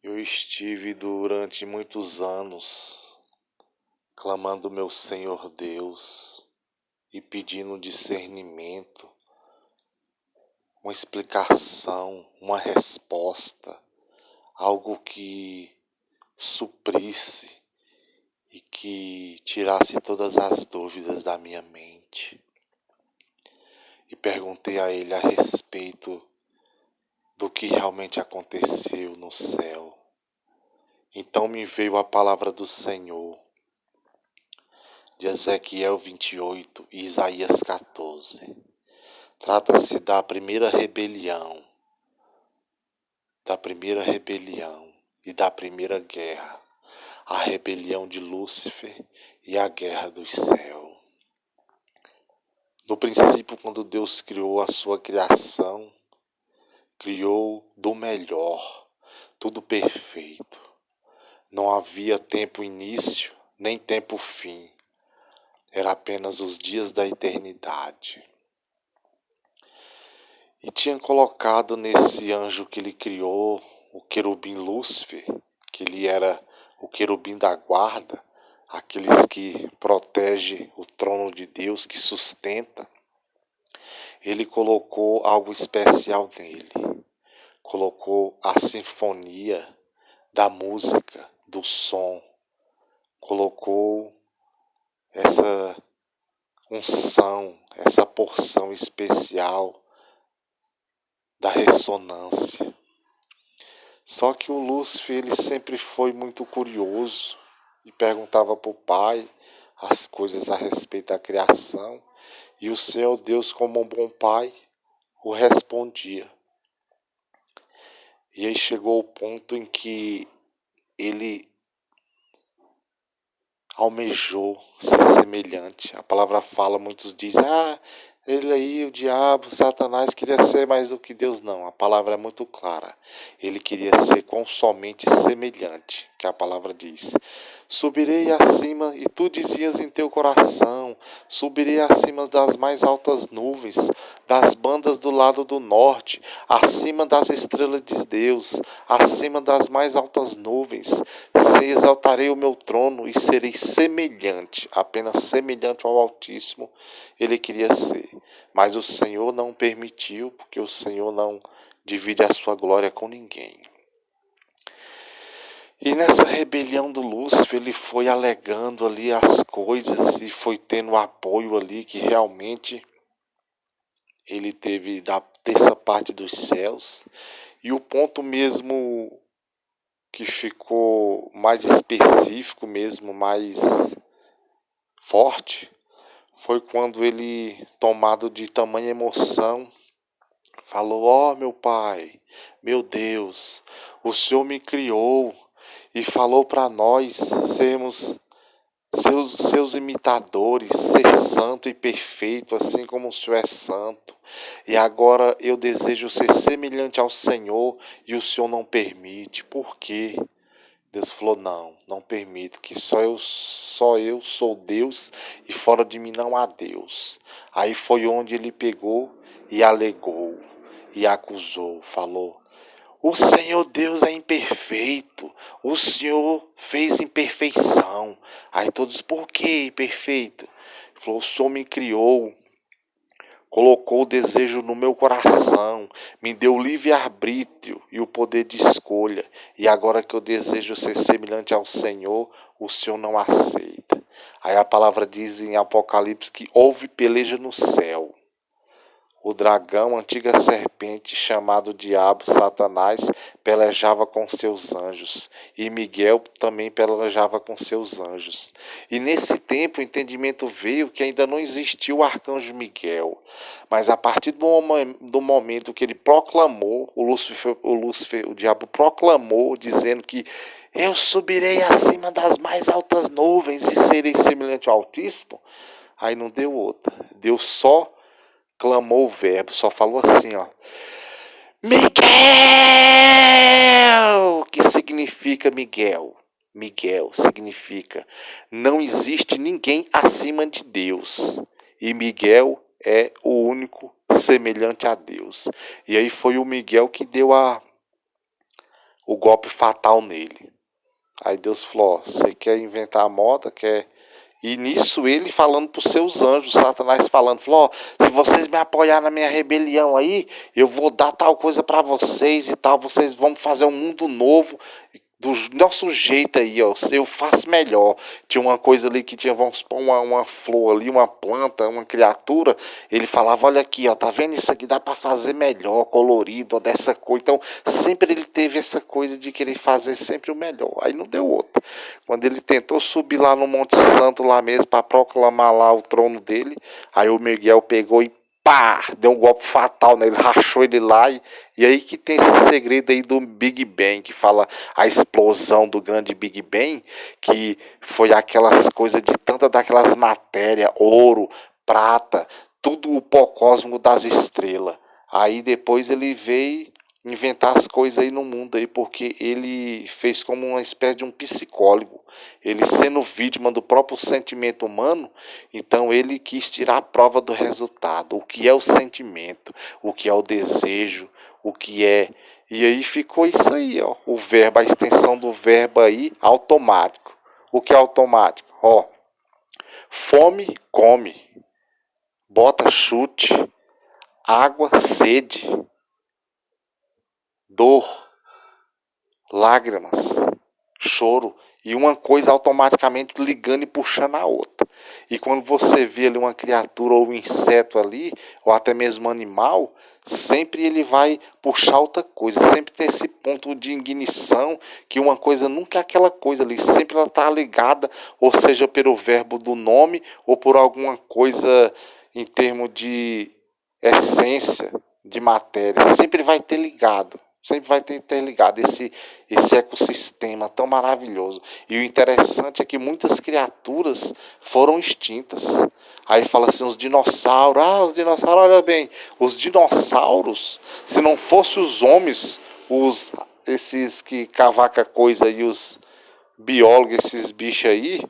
Eu estive durante muitos anos clamando meu Senhor Deus e pedindo discernimento, uma explicação, uma resposta, algo que suprisse e que tirasse todas as dúvidas da minha mente. E perguntei a Ele a respeito do que realmente aconteceu no céu. Então me veio a palavra do Senhor, de Ezequiel 28 e Isaías 14. Trata-se da primeira rebelião e da primeira guerra, a rebelião de Lúcifer e a guerra dos céus. No princípio, quando Deus criou a sua criação, criou do melhor, tudo perfeito. Não havia tempo início, nem tempo fim. Era apenas os dias da eternidade. E tinha colocado nesse anjo que ele criou, o querubim Lúcifer, que ele era o querubim da guarda, aqueles que protege o trono de Deus, que sustenta. Ele colocou algo especial nele. Colocou a sinfonia da música, do som. Colocou essa unção, essa porção especial da ressonância. Só que o Lúcifer, ele sempre foi muito curioso e perguntava para o Pai as coisas a respeito da criação, e o Senhor Deus, como um bom pai, o respondia. E aí chegou o ponto em que ele almejou ser semelhante. A palavra fala, muitos dizem, ele aí, o diabo, Satanás, queria ser mais do que Deus. Não, a palavra é muito clara. Ele queria ser com somente semelhante, que a palavra diz. Subirei acima, e tu dizias em teu coração, subirei acima das mais altas nuvens, das bandas do lado do norte, acima das estrelas de Deus, acima das mais altas nuvens, se exaltarei o meu trono e serei semelhante, apenas semelhante ao Altíssimo, ele queria ser. Mas o Senhor não permitiu, porque o Senhor não divide a sua glória com ninguém. E nessa rebelião do Lúcifer, ele foi alegando ali as coisas e foi tendo apoio ali que realmente ele teve da terça parte dos céus. E o ponto mesmo que ficou mais específico mesmo, mais forte, foi quando ele, tomado de tamanha emoção, falou: ó meu Pai, meu Deus, o Senhor me criou e falou para nós sermos seus imitadores, ser santo e perfeito, assim como o Senhor é santo. E agora eu desejo ser semelhante ao Senhor e o Senhor não permite. Por quê? Deus falou, não permito, que só eu sou Deus e fora de mim não há Deus. Aí foi onde ele pegou e alegou e acusou, falou: o Senhor Deus é imperfeito, o Senhor fez imperfeição. Aí todos, por que imperfeito? Ele falou, o Senhor me criou, colocou o desejo no meu coração, me deu o livre-arbítrio e o poder de escolha. E agora que eu desejo ser semelhante ao Senhor, o Senhor não aceita. Aí a palavra diz em Apocalipse que houve peleja no céu. O dragão, antiga serpente, chamado Diabo, Satanás, pelejava com seus anjos. E Miguel também pelejava com seus anjos. E nesse tempo o entendimento veio que ainda não existia o arcanjo Miguel. Mas a partir do momento que ele proclamou, o diabo proclamou, dizendo que eu subirei acima das mais altas nuvens e serei semelhante ao Altíssimo. Aí não deu outra. Deu só clamou o verbo, só falou assim, ó. Miguel! Que significa Miguel? Miguel significa não existe ninguém acima de Deus. E Miguel é o único semelhante a Deus. E aí foi o Miguel que deu a o golpe fatal nele. Aí Deus falou, ó, você quer inventar a moda, quer... E nisso ele falando para os seus anjos, Satanás falou, ó, se vocês me apoiarem na minha rebelião aí, eu vou dar tal coisa para vocês e tal, vocês vão fazer um mundo novo, do nosso jeito aí, ó, eu faço melhor. Tinha uma coisa ali que tinha, vamos supor, uma flor ali, uma planta, uma criatura. Ele falava, olha aqui, ó, tá vendo isso aqui? Dá para fazer melhor, colorido, ó, dessa cor. Então, sempre ele teve essa coisa de querer fazer sempre o melhor. Aí não deu outra. Quando ele tentou subir lá no Monte Santo, lá mesmo, para proclamar lá o trono dele, aí o Miguel pegou e pá, deu um golpe fatal nele, rachou ele lá, e aí que tem esse segredo aí do Big Bang, que fala a explosão do grande Big Bang, que foi aquelas coisas de tanta daquelas matérias, ouro, prata, tudo o pó cósmico das estrelas. Aí depois ele veio inventar as coisas aí no mundo aí, porque ele fez como uma espécie de um psicólogo. Ele sendo vítima do próprio sentimento humano, então ele quis tirar a prova do resultado, o que é o sentimento, o que é o desejo, o que é... E aí ficou isso aí, ó, o verbo, a extensão do verbo aí, automático. O que é automático? Ó, fome, come, bota, chute, água, sede, dor, lágrimas, choro, e uma coisa automaticamente ligando e puxando a outra. E quando você vê ali uma criatura ou um inseto ali, ou até mesmo um animal, sempre ele vai puxar outra coisa, sempre tem esse ponto de ignição, que uma coisa nunca é aquela coisa ali, sempre ela está ligada, ou seja, pelo verbo do nome, ou por alguma coisa em termos de essência, de matéria, sempre vai ter ligado. Sempre vai ter interligado esse ecossistema tão maravilhoso. E o interessante é que muitas criaturas foram extintas. Aí fala assim, os dinossauros. Ah, os dinossauros, olha bem. Os dinossauros, se não fossem os homens, esses que cavaca coisa aí, os biólogos, esses bichos aí,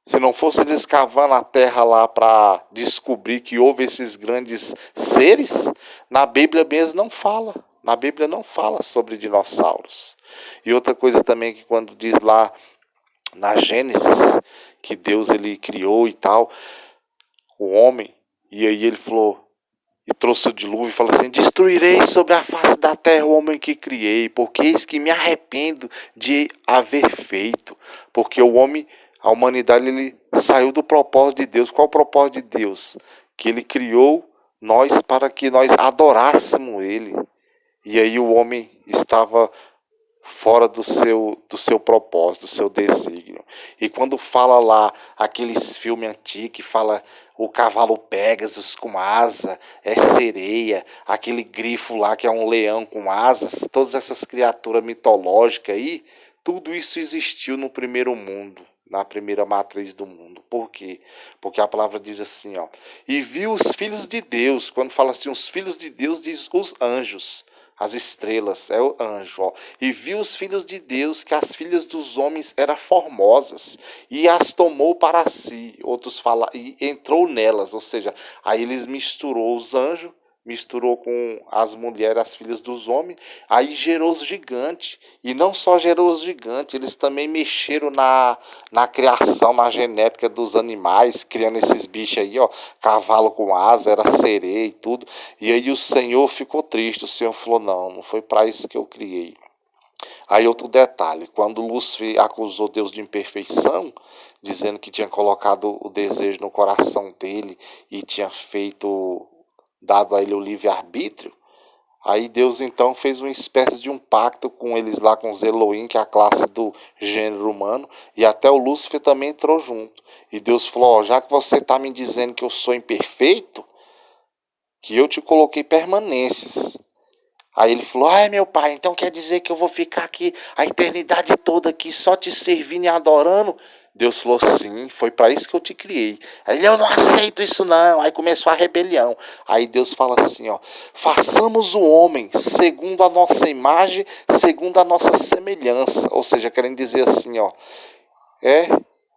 se não fosse eles cavando a terra lá para descobrir que houve esses grandes seres, na Bíblia mesmo não fala. Na Bíblia não fala sobre dinossauros. E outra coisa também que quando diz lá na Gênesis que Deus ele criou e tal, o homem, e aí ele falou, e trouxe o dilúvio e falou assim, destruirei sobre a face da terra o homem que criei, porque eis que me arrependo de haver feito. Porque o homem, a humanidade, ele saiu do propósito de Deus. Qual o propósito de Deus? Que ele criou nós para que nós adorássemos ele. E aí o homem estava fora do seu propósito, do seu desígnio. E quando fala lá aqueles filmes antigos que fala o cavalo Pégasus com asa, é sereia, aquele grifo lá que é um leão com asas, todas essas criaturas mitológicas aí, tudo isso existiu no primeiro mundo, na primeira matriz do mundo. Por quê? Porque a palavra diz assim, ó, e viu os filhos de Deus, quando fala assim, os filhos de Deus, diz os anjos, as estrelas, é o anjo, ó. E viu os filhos de Deus que as filhas dos homens eram formosas e as tomou para si. Outros falam, e entrou nelas, ou seja, aí eles misturou os anjos, misturou com as mulheres, as filhas dos homens, aí gerou os gigantes. E não só gerou os gigantes, eles também mexeram na criação, na genética dos animais, criando esses bichos aí, ó, cavalo com asa, era sereia e tudo. E aí o Senhor ficou triste, o Senhor falou, não foi para isso que eu criei. Aí outro detalhe, quando Lúcifer acusou Deus de imperfeição, dizendo que tinha colocado o desejo no coração dele e tinha dado a ele o livre-arbítrio, aí Deus então fez uma espécie de um pacto com eles lá, com os Elohim, que é a classe do gênero humano, e até o Lúcifer também entrou junto. E Deus falou, ó, já que você está me dizendo que eu sou imperfeito, que eu te coloquei permanências. Aí ele falou, ai meu pai, então quer dizer que eu vou ficar aqui a eternidade toda aqui só te servindo e adorando? Deus falou, sim, foi para isso que eu te criei. Aí ele, eu não aceito isso não. Aí começou a rebelião. Aí Deus fala assim, ó, façamos o homem segundo a nossa imagem, segundo a nossa semelhança. Ou seja, querendo dizer assim, ó,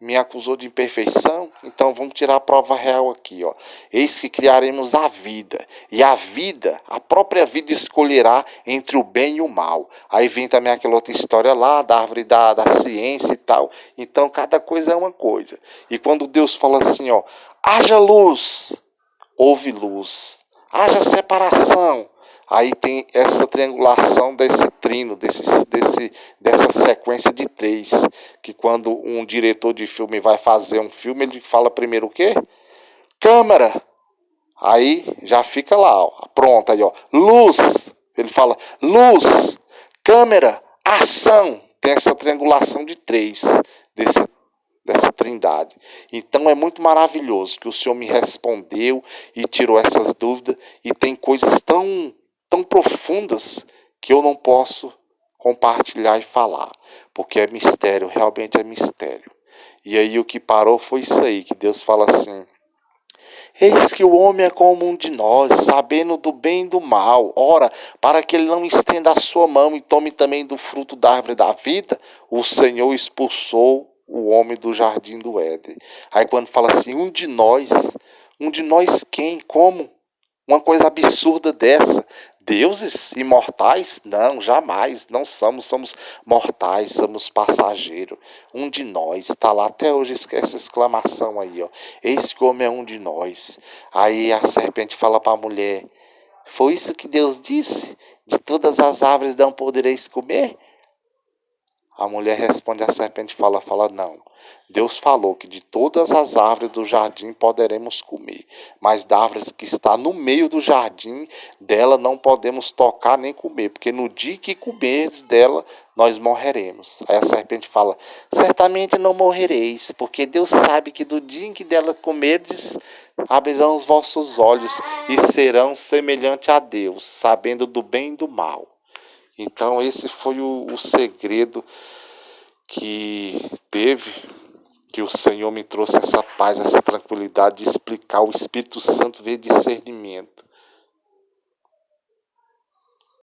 me acusou de imperfeição, então vamos tirar a prova real aqui, ó. Eis que criaremos a vida, e a vida, a própria vida escolherá entre o bem e o mal. Aí vem também aquela outra história lá, da árvore da ciência e tal. Então cada coisa é uma coisa. E quando Deus fala assim, ó, haja luz, houve luz. Haja separação. Aí tem essa triangulação desse trino, dessa sequência de três. Que quando um diretor de filme vai fazer um filme, ele fala primeiro o quê? Câmera. Aí já fica lá, ó, pronto, aí ó, luz. Ele fala luz, câmera, ação. Tem essa triangulação de três, dessa trindade. Então é muito maravilhoso que o Senhor me respondeu e tirou essas dúvidas, e tem coisas tão profundas que eu não posso compartilhar e falar, porque é mistério, realmente é mistério. E aí o que parou foi isso aí, que Deus fala assim: eis que o homem é como um de nós, sabendo do bem e do mal. Ora, para que ele não estenda a sua mão e tome também do fruto da árvore da vida, o Senhor expulsou o homem do jardim do Éden. Aí quando fala assim, um de nós quem? Como? Uma coisa absurda dessa. Deuses imortais? Não, jamais. Não somos mortais, somos passageiros. Um de nós. Está lá até hoje essa exclamação aí, ó. Eis que o homem é um de nós. Aí a serpente fala para a mulher: foi isso que Deus disse? De todas as árvores não podereis comer? A mulher responde à serpente, fala, não. Deus falou que de todas as árvores do jardim poderemos comer, mas da árvore que está no meio do jardim, dela não podemos tocar nem comer, porque no dia que comerdes dela, nós morreremos. Aí a serpente fala, certamente não morrereis, porque Deus sabe que do dia em que dela comerdes, abrirão os vossos olhos e serão semelhantes a Deus, sabendo do bem e do mal. Então esse foi o segredo que teve, que o Senhor me trouxe essa paz, essa tranquilidade de explicar. O Espírito Santo veio discernimento.